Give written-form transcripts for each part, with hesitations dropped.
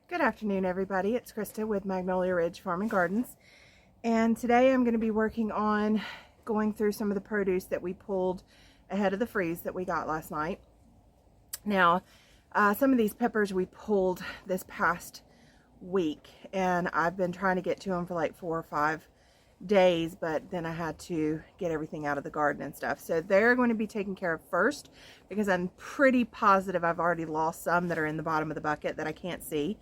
Good afternoon, everybody. It's Krista with Magnolia Ridge Farm and Gardens, and today I'm going to be working on going through some of the produce that we pulled ahead of the freeze that we got last night. Now, some of these peppers we pulled this past week, and I've been trying to get to them for like 4 or 5 days, but then I had to get everything out of the garden and stuff. So they're going to be taken care of first, because I'm pretty positive I've already lost some that are in the bottom of the bucket that I can't see.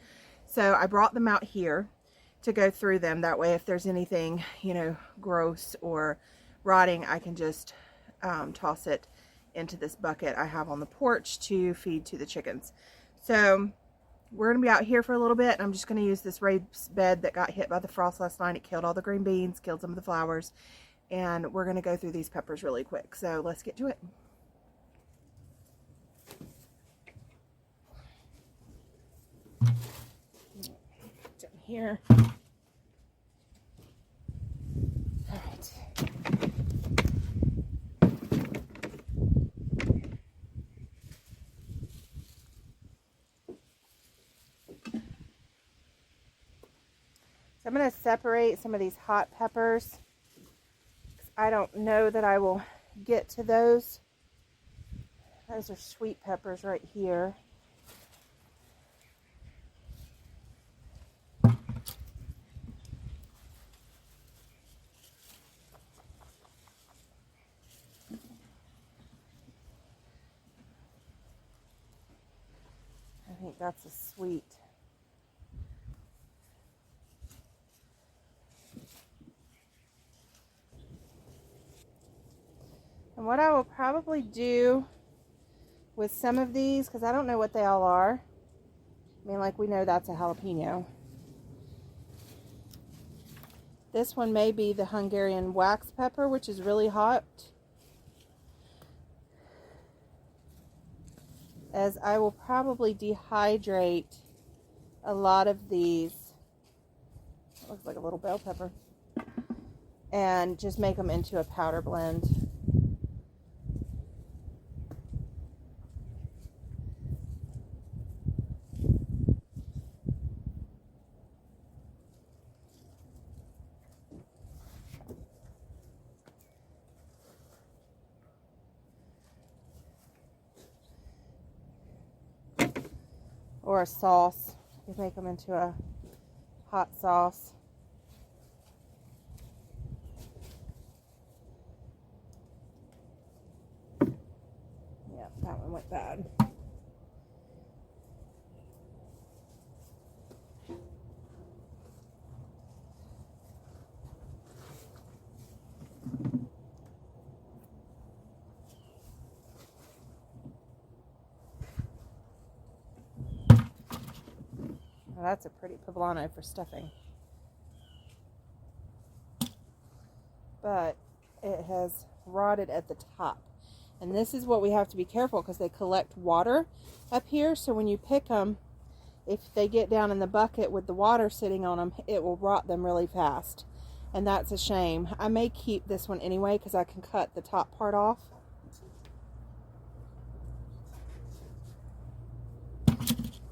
So I brought them out here to go through them. That way, if there's anything, gross or rotting, I can just toss it into this bucket I have on the porch to feed to the chickens. So we're going to be out here for a little bit, and I'm just going to use this raised bed that got hit by the frost last night. It killed all the green beans, killed some of the flowers, and we're going to go through these peppers really quick. So let's get to it. Down here. All right. So I'm going to separate some of these hot peppers. I don't know that I will get to those. Those are sweet peppers right here. I think that's a sweet. And what I will probably do with some of these, because I don't know what they all are. I mean, like, we know that's a jalapeno. This one may be the Hungarian wax pepper, which is really hot. As I will probably dehydrate a lot of these. It looks like a little bell pepper. And just make them into a powder blend. Or a sauce. You can make them into a hot sauce. Yeah, that one went bad. Well, that's a pretty poblano for stuffing. But it has rotted at the top. And this is what we have to be careful, because they collect water up here. So when you pick them, if they get down in the bucket with the water sitting on them, it will rot them really fast. And that's a shame. I may keep this one anyway, because I can cut the top part off.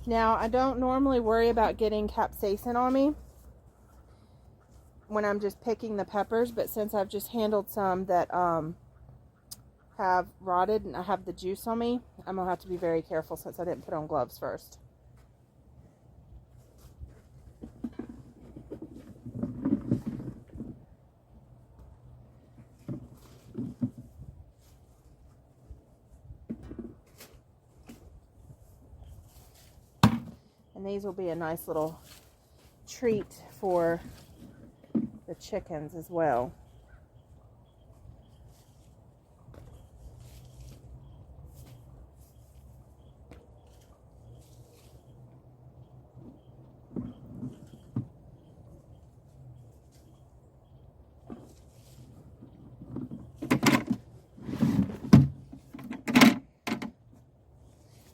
Now, I don't normally worry about getting capsaicin on me when I'm just picking the peppers, but since I've just handled some that have rotted and I have the juice on me, I'm going to have to be very careful since I didn't put on gloves first. And these will be a nice little treat for the chickens as well.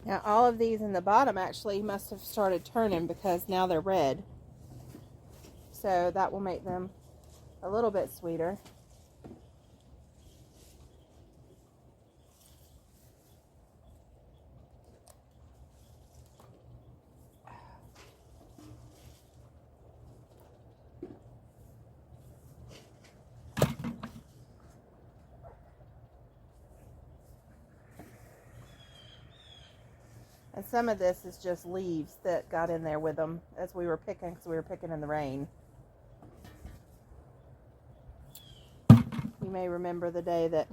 Now, all of these in the bottom actually must have started turning, because now they're red. So that will make them a little bit sweeter. And some of this is just leaves that got in there with them as we were picking, because we were picking in the rain. You may remember the day that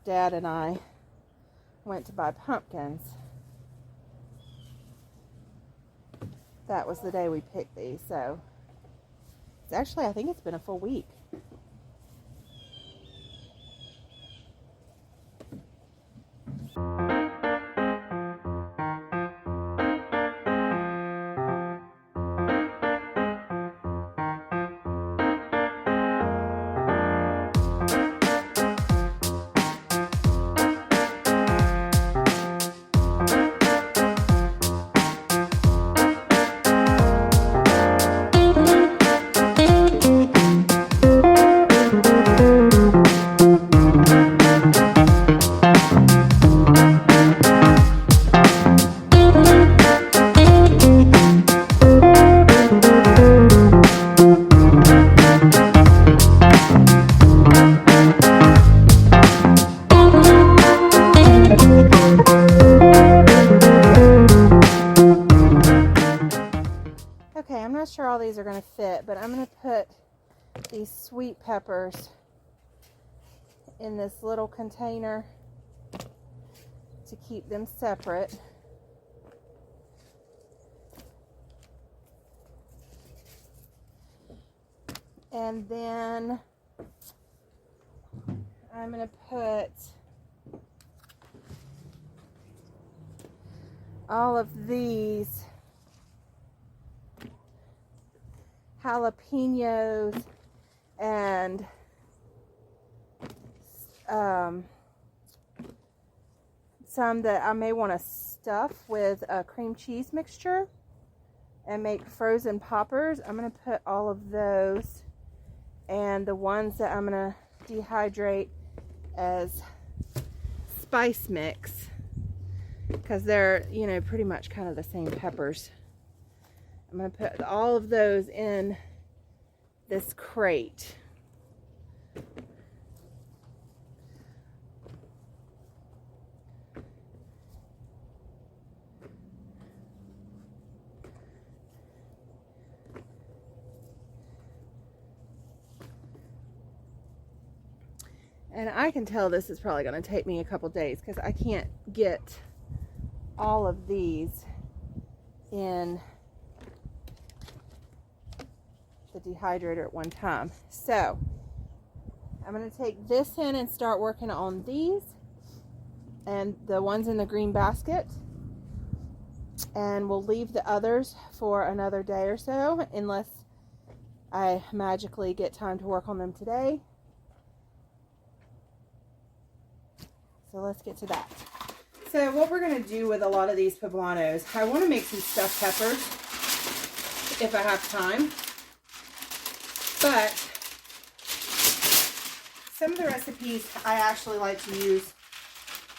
Dad and I went to buy pumpkins. That was the day we picked these, so it's actually, I think it's been a full week. Okay, I'm not sure all these are going to fit, but I'm going to put these sweet peppers in this little container to keep them separate. And then I'm going to put all of these jalapenos and some that I may want to stuff with a cream cheese mixture and make frozen poppers. I'm going to put all of those, and the ones that I'm going to dehydrate as spice mix, because they're, you know, pretty much kind of the same peppers. I'm going to put all of those in this crate. And I can tell this is probably going to take me a couple days because I can't get all of these in the dehydrator at one time. So I'm going to take this in and start working on these and the ones in the green basket, and we'll leave the others for another day or so unless I magically get time to work on them today. So let's get to that. So what we're going to do with a lot of these poblanos, I want to make some stuffed peppers if I have time. But some of the recipes I actually like to use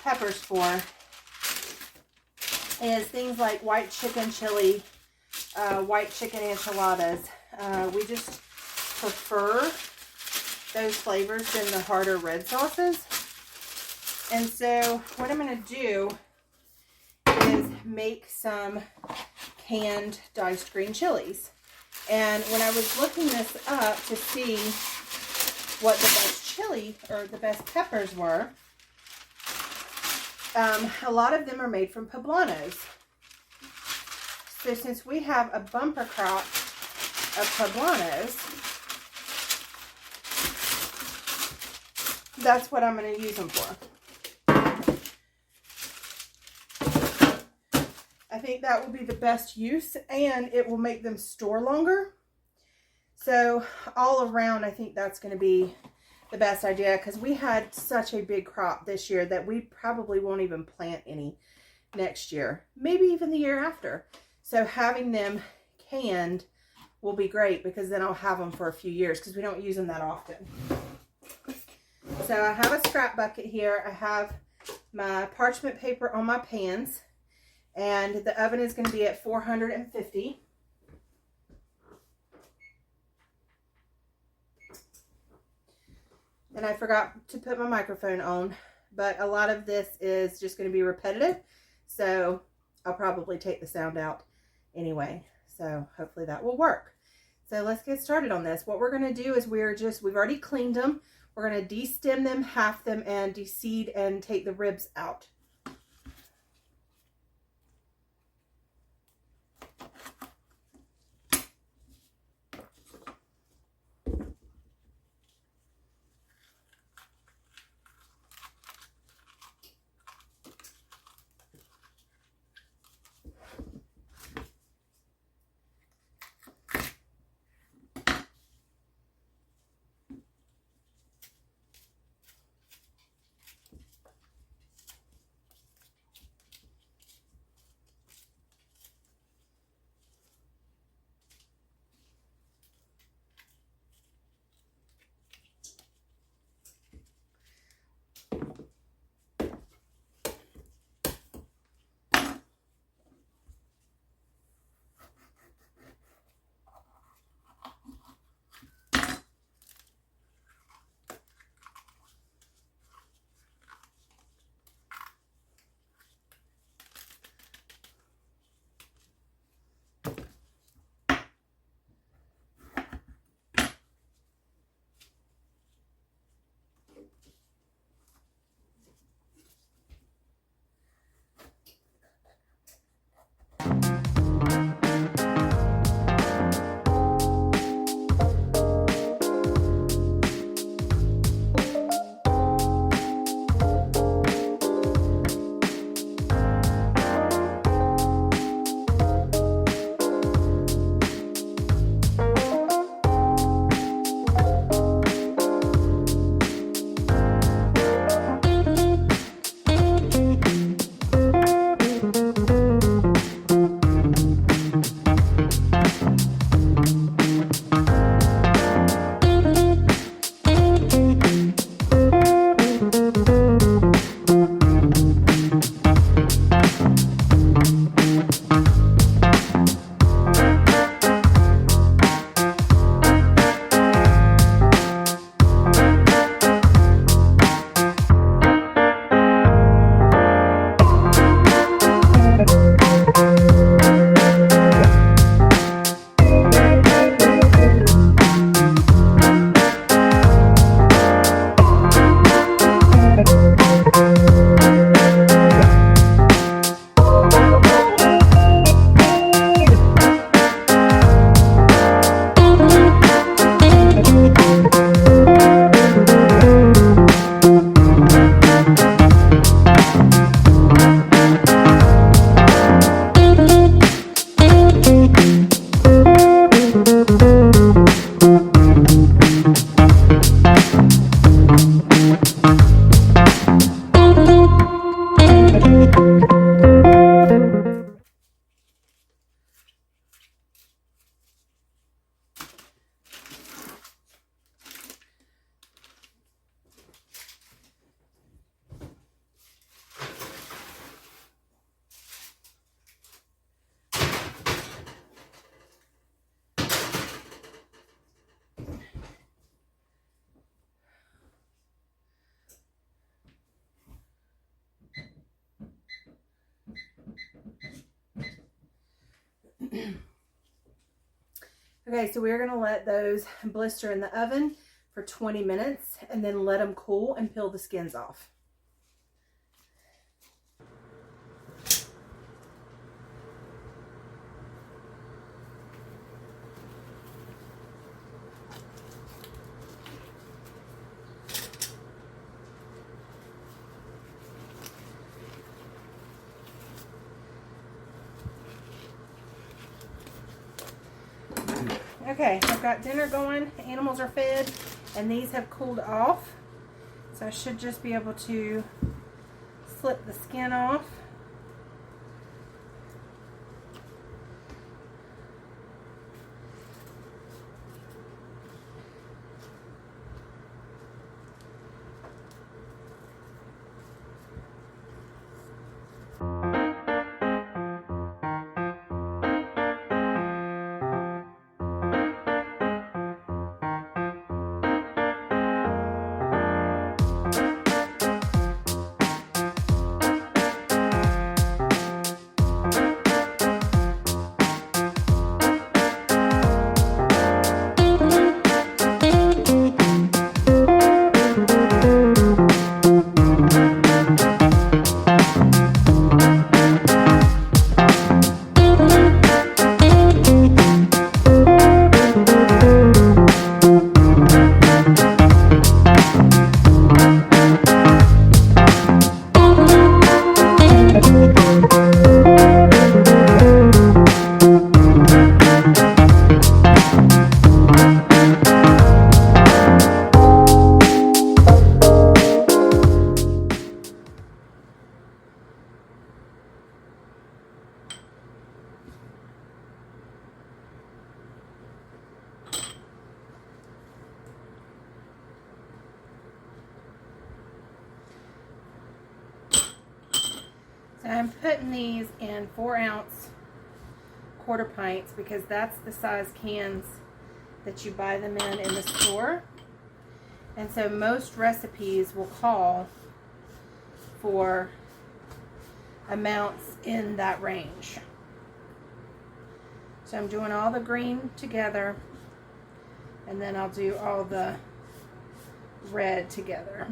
peppers for is things like white chicken chili, white chicken enchiladas. We just prefer those flavors than the harder red sauces. And so what I'm going to do is make some canned diced green chilies. And when I was looking this up to see what the best chili or the best peppers were, a lot of them are made from poblanos. So since we have a bumper crop of poblanos, that's what I'm going to use them for. I think that will be the best use, and it will make them store longer. So all around, I think that's going to be the best idea, because we had such a big crop this year that we probably won't even plant any next year, maybe even the year after. So having them canned will be great, because then I'll have them for a few years, because we don't use them that often. So I have a scrap bucket here. I have my parchment paper on my pans. And the oven is going to be at 450. And I forgot to put my microphone on, but a lot of this is just going to be repetitive. So I'll probably take the sound out anyway. So hopefully that will work. So let's get started on this. What we're going to do is we've already cleaned them. We're going to de-stem them, half them, and de-seed and take the ribs out. Okay, so we're going to let those blister in the oven for 20 minutes and then let them cool and peel the skins off. Okay, I've got dinner going, the animals are fed, and these have cooled off. So I should just be able to slip the skin off. So I'm putting these in 4-ounce quarter pints because that's the size cans that you buy them in the store. And so most recipes will call for amounts in that range. So I'm doing all the green together, and then I'll do all the red together.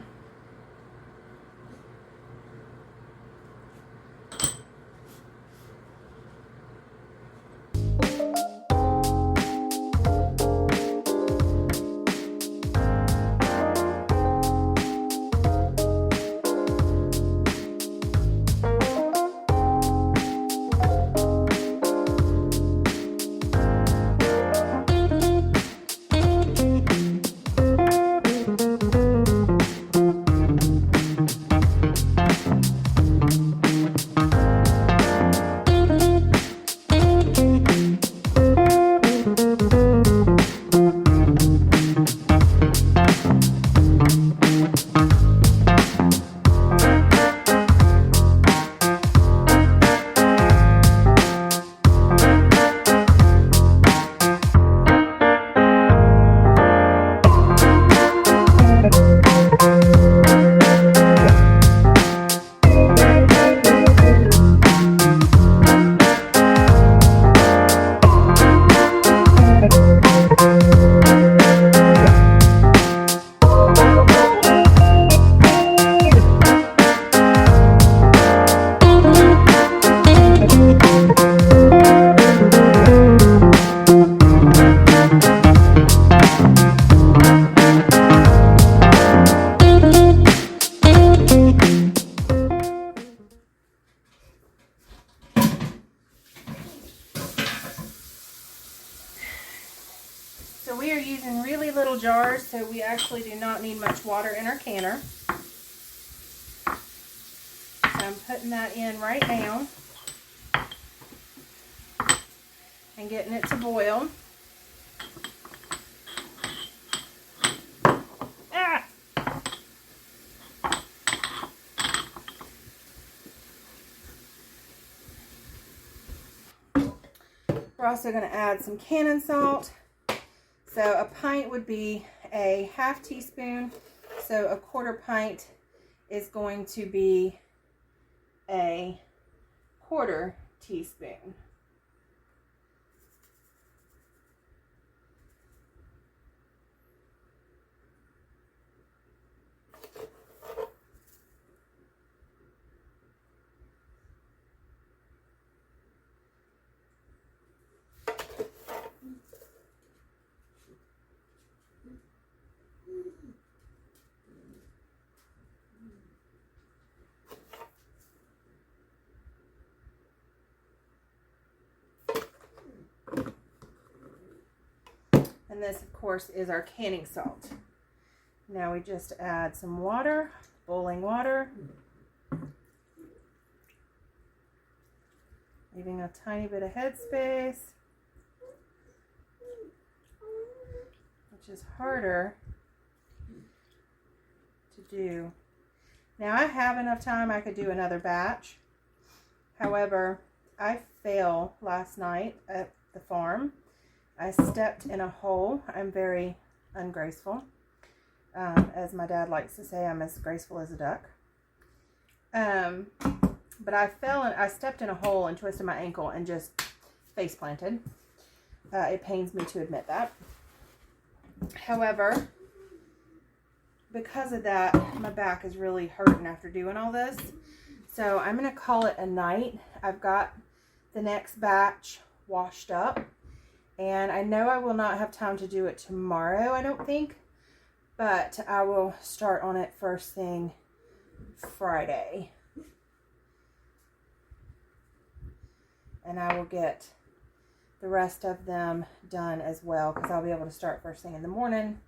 So we are using really little jars, so we actually do not need much water in our canner. So I'm putting that in right now and getting it to boil. Ah! We're also going to add some cannon salt. So a pint would be a half teaspoon. So a quarter pint is going to be a quarter teaspoon. And this, of course, is our canning salt. Now we just add some water, boiling water, leaving a tiny bit of headspace, which is harder to do. Now I have enough time, I could do another batch. However, I fell last night at the farm. I stepped in a hole. I'm very ungraceful. As my dad likes to say, I'm as graceful as a duck. But I fell and I stepped in a hole and twisted my ankle and just face planted. It pains me to admit that. However, because of that, my back is really hurting after doing all this. So I'm going to call it a night. I've got the next batch washed up. And I know I will not have time to do it tomorrow, I don't think. But I will start on it first thing Friday. And I will get the rest of them done as well, because I'll be able to start first thing in the morning.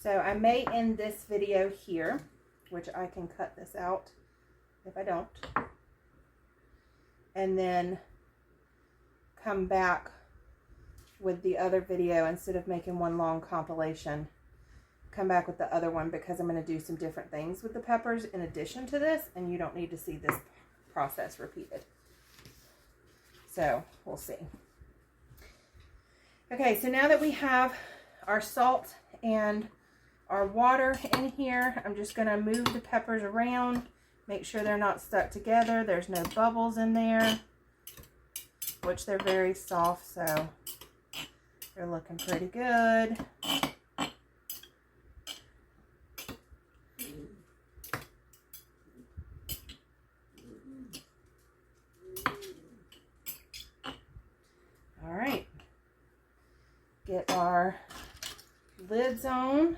So I may end this video here, which I can cut this out if I don't. And then come back with the other video instead of making one long compilation. Come back with the other one because I'm going to do some different things with the peppers in addition to this, and you don't need to see this process repeated. So we'll see. Okay, so now that we have our salt and our water in here, I'm just going to move the peppers around, make sure they're not stuck together. There's no bubbles in there, which they're very soft, so they're looking pretty good. All right, get our lids on.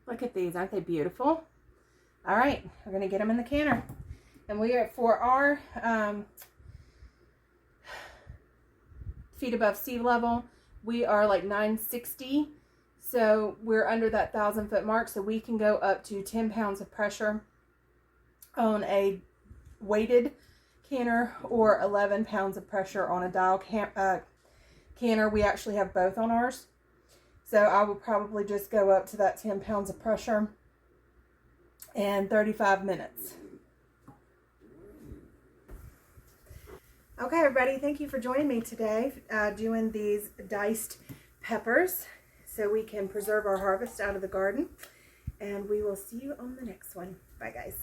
Look at these, aren't they beautiful? All right, we're gonna get them in the canner. And we are, for our feet above sea level, we are like 960. So we're under that 1,000-foot mark, so we can go up to 10 pounds of pressure on a weighted canner or 11 pounds of pressure on a dial canner. We actually have both on ours. So I will probably just go up to that 10 pounds of pressure in 35 minutes. Okay, everybody, thank you for joining me today doing these diced peppers so we can preserve our harvest out of the garden. And we will see you on the next one. Bye, guys.